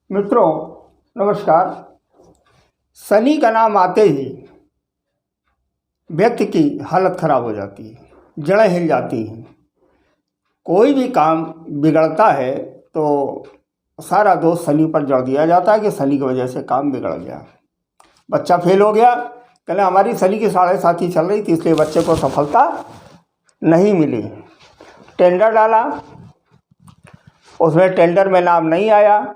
मित्रों नमस्कार। शनि का नाम आते ही व्यक्ति की हालत खराब हो जाती है, जड़ें हिल जाती हैं। कोई भी काम बिगड़ता है तो सारा दोष शनि पर जड़ दिया जाता है कि शनि की वजह से काम बिगड़ गया। बच्चा फेल हो गया, कहले हमारी शनि की 7.5 चल रही थी इसलिए बच्चे को सफलता नहीं मिली। टेंडर डाला, उसमें टेंडर में नाम नहीं आया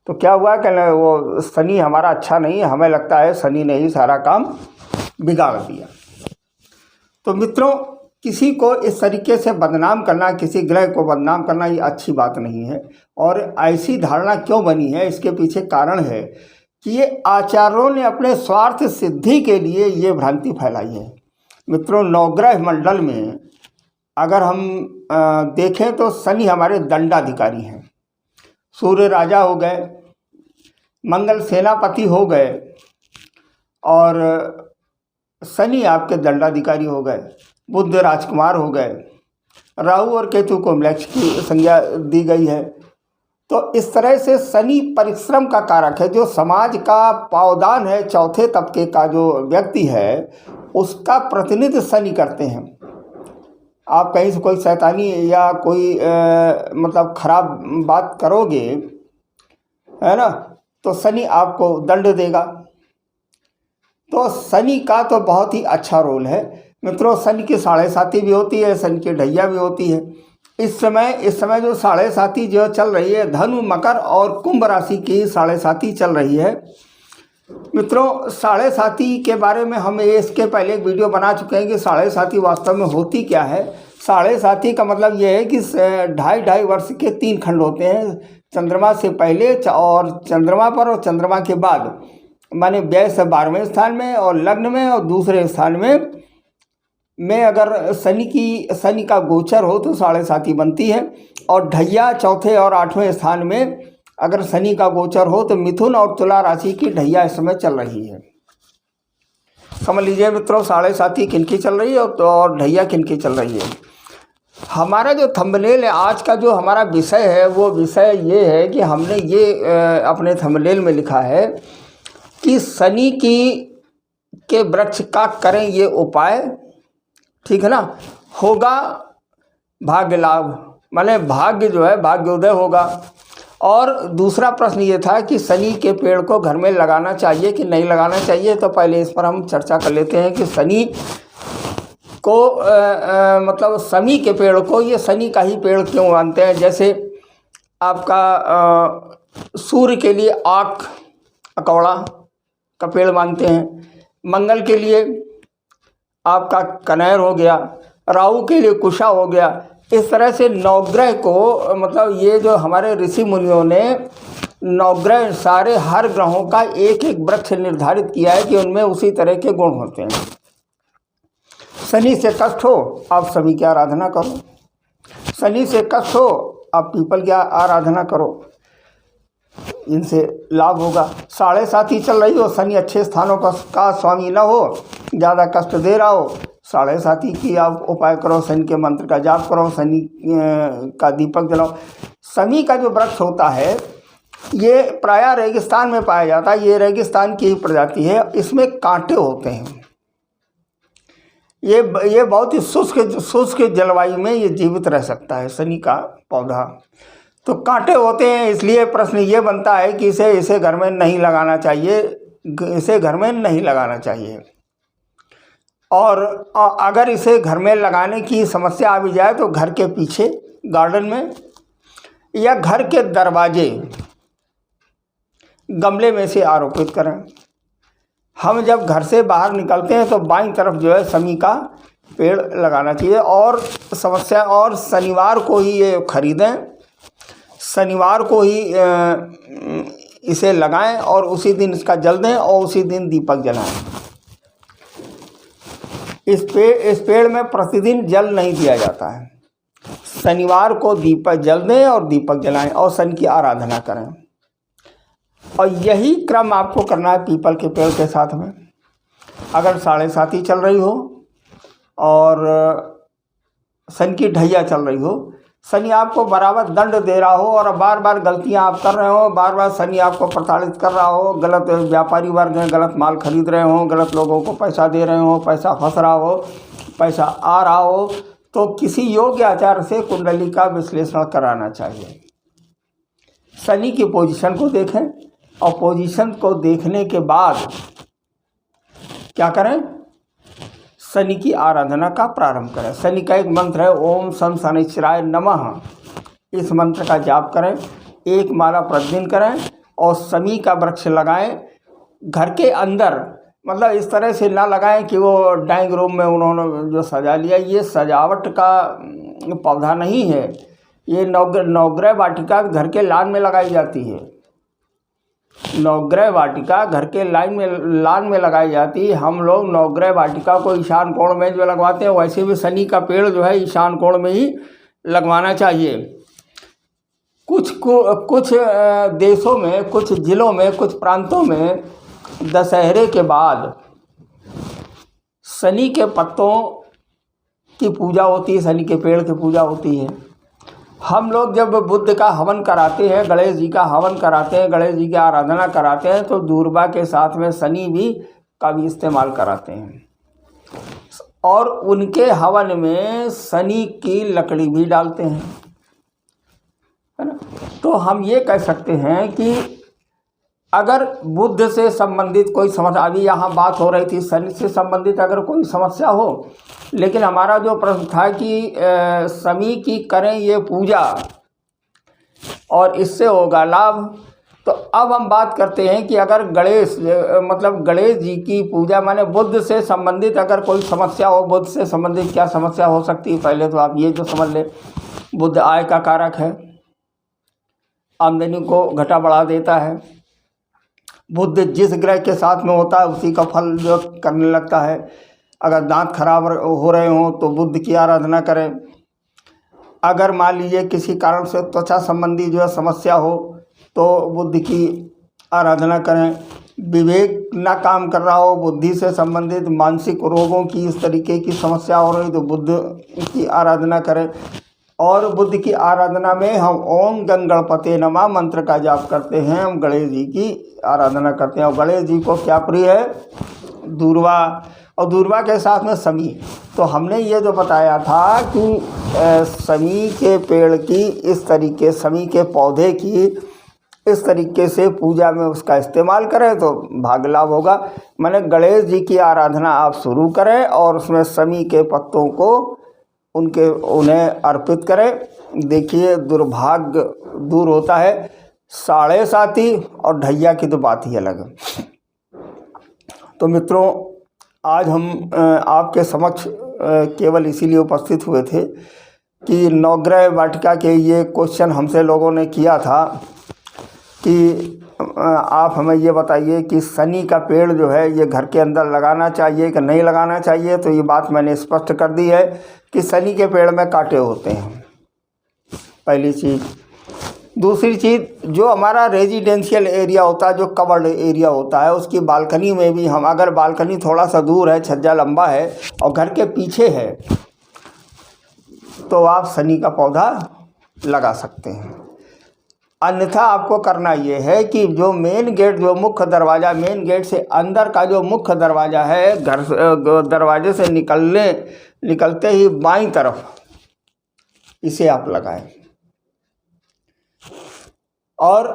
तो क्या हुआ कि वो शनि हमारा अच्छा नहीं है, हमें लगता है शनि ने ही सारा काम बिगाड़ दिया। तो मित्रों, किसी को इस तरीके से बदनाम करना, किसी ग्रह को बदनाम करना, ये अच्छी बात नहीं है। और ऐसी धारणा क्यों बनी है, इसके पीछे कारण है कि ये आचार्यों ने अपने स्वार्थ सिद्धि के लिए ये भ्रांति फैलाई है। मित्रों, नवग्रह मंडल में अगर हम देखें तो शनि हमारे दंडाधिकारी हैं। सूर्य राजा हो गए, मंगल सेनापति हो गए और शनि आपके दंडाधिकारी हो गए, बुध राजकुमार हो गए, राहु और केतु को म्लेच्छ की संज्ञा दी गई है। तो इस तरह से शनि परिश्रम का कारक है, जो समाज का पावदान है, चौथे तबके का जो व्यक्ति है उसका प्रतिनिधित्व शनि करते हैं। आप कहीं से कोई शैतानी या कोई मतलब खराब बात करोगे, है ना, तो शनि आपको दंड देगा। तो शनि का तो बहुत ही अच्छा रोल है। मित्रों, शनि की 7.5 भी होती है, शनि की ढैया भी होती है। इस समय जो 7.5 जो चल रही है, धनु, मकर और कुंभ राशि की 7.5 चल रही है। मित्रों, 7.5 के बारे में हम इसके पहले एक वीडियो बना चुके हैं कि 7.5 वास्तव में होती क्या है। 7.5 का मतलब ये है कि 2.5 वर्ष के 3 खंड होते हैं, चंद्रमा से पहले और चंद्रमा पर और चंद्रमा के बाद, माने व्यय से 12वें स्थान में और लग्न में और दूसरे स्थान में अगर शनि का गोचर हो तो 7.5 बनती है। और ढैया चौथे और 8वें स्थान में अगर शनि का गोचर हो तो मिथुन और तुला राशि की ढैया इस समय चल रही है। समझ लीजिए मित्रों, 7.5 किनकी चल रही है और ढैया किनकी चल रही है। हमारा जो थंबनेल है, आज का जो हमारा विषय है, वो विषय ये है कि हमने ये अपने थंबनेल में लिखा है कि शनि के वृक्ष का करें ये उपाय, ठीक है ना, होगा भाग्य लाभ, माने भाग्य जो है भाग्योदय होगा। और दूसरा प्रश्न ये था कि शनि के पेड़ को घर में लगाना चाहिए कि नहीं लगाना चाहिए। तो पहले इस पर हम चर्चा कर लेते हैं कि शनि को मतलब शनि के पेड़ को ये शनि का ही पेड़ क्यों मानते हैं। जैसे आपका सूर्य के लिए आक अकौड़ा का पेड़ मानते हैं, मंगल के लिए आपका कनेर हो गया, राहु के लिए कुशा हो गया। इस तरह से नवग्रह को मतलब ये जो हमारे ऋषि मुनियों ने नवग्रह सारे हर ग्रहों का एक एक वृक्ष निर्धारित किया है कि उनमें उसी तरह के गुण होते हैं। शनि से कष्ट हो आप शनि की आराधना करो, शनि से कष्ट हो आप पीपल की आराधना करो, इनसे लाभ होगा। 7.5 चल रही हो, शनि अच्छे स्थानों का स्वामी न हो, ज़्यादा कष्ट दे रहा हो, 7.5 की आप उपाय करो, शनि के मंत्र का जाप करो, शनि का दीपक जलाओ। शनि का जो वृक्ष होता है ये प्रायः रेगिस्तान में पाया जाता है, ये रेगिस्तान की प्रजाति है, इसमें कांटे होते हैं। ये बहुत ही शुष्क जलवायु में ये जीवित रह सकता है शनि का पौधा। तो कांटे होते हैं, इसलिए प्रश्न ये बनता है कि इसे घर में नहीं लगाना चाहिए, इसे घर में नहीं लगाना चाहिए। और अगर इसे घर में लगाने की समस्या आ भी जाए तो घर के पीछे गार्डन में या घर के दरवाजे गमले में से आरोपित करें। हम जब घर से बाहर निकलते हैं तो बाईं तरफ जो है शनि का पेड़ लगाना चाहिए। और समस्या, और शनिवार को ही ये खरीदें, शनिवार को ही इसे लगाएं और उसी दिन इसका जल दें और उसी दिन दीपक जलाएं। इस पेड़ में प्रतिदिन जल नहीं दिया जाता है। शनिवार को दीपक जल दें और दीपक जलाएं और शनि की आराधना करें। और यही क्रम आपको करना है पीपल के पेड़ के साथ में। अगर 7.5 चल रही हो और शनि की ढैया चल रही हो, शनि आपको बराबर दंड दे रहा हो और बार बार गलतियां आप कर रहे हो, बार बार शनि आपको प्रताड़ित कर रहा हो, गलत व्यापारी वर्ग हैं, गलत माल खरीद रहे हो, गलत लोगों को पैसा दे रहे हो, पैसा फंस रहा हो, पैसा आ रहा हो, तो किसी योग्य आचार्य से कुंडली का विश्लेषण कराना चाहिए। शनि की पोजीशन को देखें और पोजीशन को देखने के बाद क्या करें, शनि की आराधना का प्रारंभ करें। शनि का एक मंत्र है ओम शं शनिश्चराय नमः, इस मंत्र का जाप करें, एक माला प्रतिदिन करें और शमी का वृक्ष लगाएं घर के अंदर। मतलब इस तरह से ना लगाएं कि वो ड्राइंग रूम में उन्होंने जो सजा लिया, ये सजावट का पौधा नहीं है, ये नवग्रह वाटिका घर के लान में लगाई जाती है। नवग्रह वाटिका घर के लान में लगाई जाती है। हम लोग नवग्रह वाटिका को ईशान कोण में जो लगवाते हैं, वैसे भी शनि का पेड़ जो है ईशान कोण में ही लगवाना चाहिए। कुछ देशों में, कुछ जिलों में, कुछ प्रांतों में दशहरे के बाद शनि के पत्तों की पूजा होती है, शनि के पेड़ की पूजा होती है। हम लोग जब बुद्ध का हवन कराते हैं, गणेश जी का हवन कराते हैं, गणेश जी की आराधना कराते हैं, तो दूर्वा के साथ में शनि भी का भी इस्तेमाल कराते हैं और उनके हवन में शनि की लकड़ी भी डालते हैं, है ना। तो हम ये कह सकते हैं कि अगर बुद्ध से संबंधित कोई समस्या, अभी यहाँ बात हो रही थी शनि से संबंधित अगर कोई समस्या हो, लेकिन हमारा जो प्रश्न था कि शनि की करें ये पूजा और इससे होगा लाभ। तो अब हम बात करते हैं कि अगर गणेश जी की पूजा, माने बुद्ध से संबंधित अगर कोई समस्या हो, बुद्ध से संबंधित क्या समस्या हो सकती है, पहले तो आप ये जो समझ ले, बुद्ध आय का कारक है, आमदनी को घटा बढ़ा देता है। बुद्ध जिस ग्रह के साथ में होता है उसी का फल जो करने लगता है। अगर दांत खराब हो रहे हों तो बुद्ध की आराधना करें। अगर मान लीजिए किसी कारण से त्वचा संबंधी जो है समस्या हो तो बुद्ध की आराधना करें। विवेक ना काम कर रहा हो, बुद्धि से संबंधित मानसिक रोगों की इस तरीके की समस्या हो रही तो बुद्ध की आराधना करें। और बुद्ध की आराधना में हम ओम गण गणपते नमः मंत्र का जाप करते हैं, हम गणेश जी की आराधना करते हैं। और गणेश जी को क्या प्रिय है, दूर्वा, और दूर्वा के साथ में शमी। तो हमने ये जो बताया था कि शमी के पेड़ की इस तरीके, शमी के पौधे की इस तरीके से पूजा में उसका इस्तेमाल करें तो भाग्य लाभ होगा। माने गणेश जी की आराधना आप शुरू करें और उसमें शमी के पत्तों को उन्हें अर्पित करें। देखिए दुर्भाग्य दूर होता है। साढ़े साथी और ढैया की तो बात ही अलग है। तो मित्रों, आज हम आपके समक्ष केवल इसीलिए उपस्थित हुए थे कि नवग्रह वाटिका के ये क्वेश्चन हमसे लोगों ने किया था कि आप हमें ये बताइए कि शनि का पेड़ जो है ये घर के अंदर लगाना चाहिए कि नहीं लगाना चाहिए। तो ये बात मैंने स्पष्ट कर दी है कि शनि के पेड़ में कांटे होते हैं, पहली चीज़। दूसरी चीज़, जो हमारा रेजिडेंशियल एरिया होता है, जो कवर्ड एरिया होता है, उसकी बालकनी में भी हम, अगर बालकनी थोड़ा सा दूर है, छज्जा लंबा है और घर के पीछे है, तो आप शनि का पौधा लगा सकते हैं। अन्यथा आपको करना ये है कि जो मेन गेट, जो मुख्य दरवाज़ा, मेन गेट से अंदर का जो मुख्य दरवाज़ा है, घर दरवाजे से निकलते ही बाईं तरफ इसे आप लगाएं। और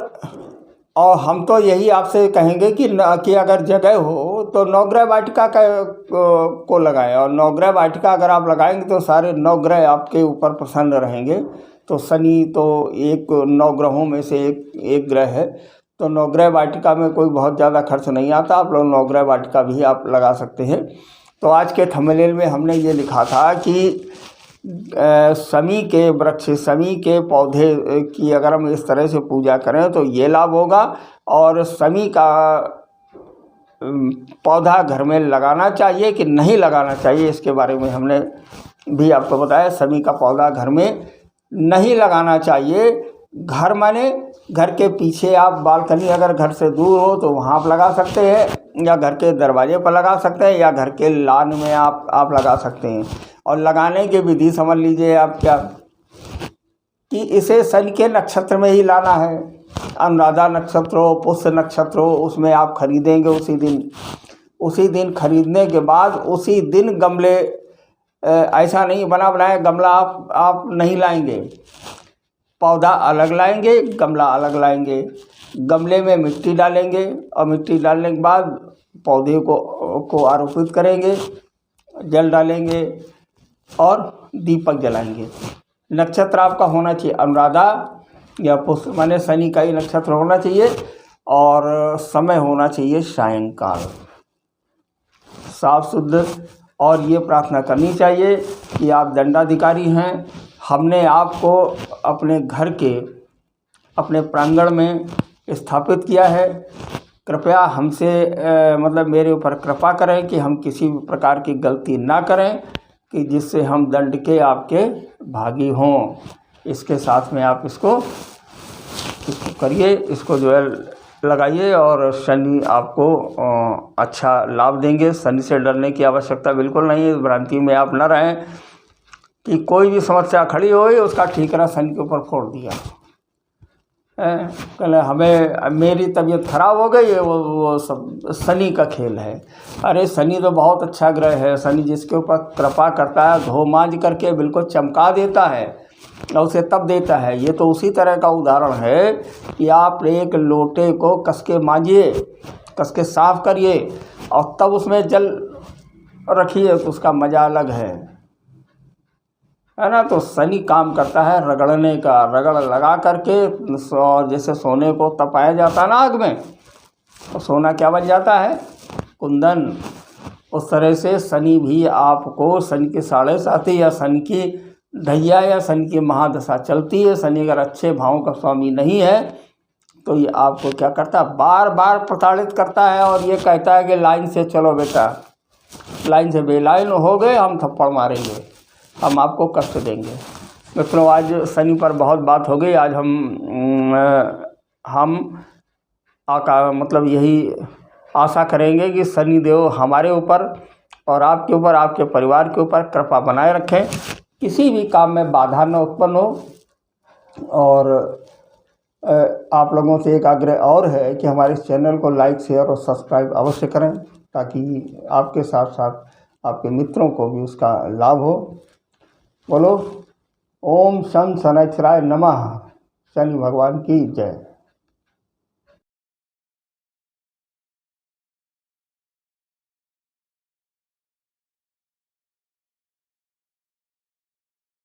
हम तो यही आपसे कहेंगे कि अगर जगह हो तो नवग्रह वाटिका को लगाएं। और नवग्रह वाटिका अगर आप लगाएंगे तो सारे नवग्रह आपके ऊपर प्रसन्न रहेंगे। तो शनि तो एक नवग्रहों में से एक ग्रह है। तो नवग्रह वाटिका में कोई बहुत ज़्यादा खर्च नहीं आता, आप लोग नवग्रह वाटिका भी आप लगा सकते हैं। तो आज के थंबनेल में हमने ये लिखा था कि शमी के वृक्ष, शमी के पौधे की अगर हम इस तरह से पूजा करें तो ये लाभ होगा। और शमी का पौधा घर में लगाना चाहिए कि नहीं लगाना चाहिए, इसके बारे में हमने भी आपको बताया। शमी का पौधा घर में नहीं लगाना चाहिए। घर माने घर के पीछे, आप बालकनी अगर घर से दूर हो तो वहाँ आप लगा सकते हैं, या घर के दरवाजे पर लगा सकते हैं, या घर के लान में आप लगा सकते हैं। और लगाने की विधि समझ लीजिए आप क्या, कि इसे शनि के नक्षत्र में ही लाना है। अनुराधा नक्षत्र हो, पुष्य नक्षत्र हो, उसमें आप खरीदेंगे उसी दिन खरीदने के बाद उसी दिन गमले, ऐसा नहीं बना बनाया गमला आप नहीं लाएंगे। पौधा अलग लाएंगे, गमला अलग लाएंगे। गमले में मिट्टी डालेंगे और मिट्टी डालने के बाद पौधे को आरोपित करेंगे, जल डालेंगे और दीपक जलाएंगे। नक्षत्र आपका होना चाहिए अनुराधा या पुष्य, माने शनि का ही नक्षत्र होना चाहिए और समय होना चाहिए सायंकाल, साफ शुद्ध। और ये प्रार्थना करनी चाहिए कि आप दंडाधिकारी हैं, हमने आपको अपने घर के अपने प्रांगण में स्थापित किया है, कृपया हमसे मतलब मेरे ऊपर कृपा करें कि हम किसी भी प्रकार की गलती ना करें कि जिससे हम दंड के आपके भागी हों। इसके साथ में आप इसको करिए, इसको जो है लगाइए और शनि आपको अच्छा लाभ देंगे। शनि से डरने की आवश्यकता बिल्कुल नहीं है। इस भ्रांति में आप न रहें कि कोई भी समस्या खड़ी हो उसका ठीकरा शनि के ऊपर फोड़ दिया। कल हमें मेरी तबीयत खराब हो गई है, वो सब शनि का खेल है। अरे शनि तो बहुत अच्छा ग्रह है। शनि जिसके ऊपर कृपा करता है धो मांझ करके बिल्कुल चमका देता है और उसे तब देता है। ये तो उसी तरह का उदाहरण है कि आप एक लोटे को कस के मांझिए, कस के साफ करिए और तब उसमें जल रखिए तो उसका मज़ा अलग है ना। तो शनि काम करता है रगड़ने का, रगड़ लगा करके जैसे सोने को तपाया जाता है ना आग में, तो सोना क्या बन जाता है, कुंदन। उस तरह से शनि भी आपको, शनि की 7.5 या शनि की ढैया या शनि की महादशा चलती है, शनि अगर अच्छे भावों का स्वामी नहीं है तो ये आपको क्या करता है, बार बार प्रताड़ित करता है और ये कहता है कि लाइन से चलो बेटा, लाइन से बेलाइन हो गए हम थप्पड़ मारेंगे, हम आपको कष्ट देंगे। मित्रों आज शनि पर बहुत बात हो गई। आज हम मतलब यही आशा करेंगे कि शनि देव हमारे ऊपर और आपके ऊपर, आपके परिवार के ऊपर कृपा बनाए रखें, किसी भी काम में बाधा न उत्पन्न हो। और आप लोगों से एक आग्रह और है कि हमारे इस चैनल को लाइक, शेयर और सब्सक्राइब अवश्य करें ताकि आपके साथ साथ आपके मित्रों को भी उसका लाभ हो। बोलो ओम शं शनैश्चराय नमः। शनि भगवान की जय।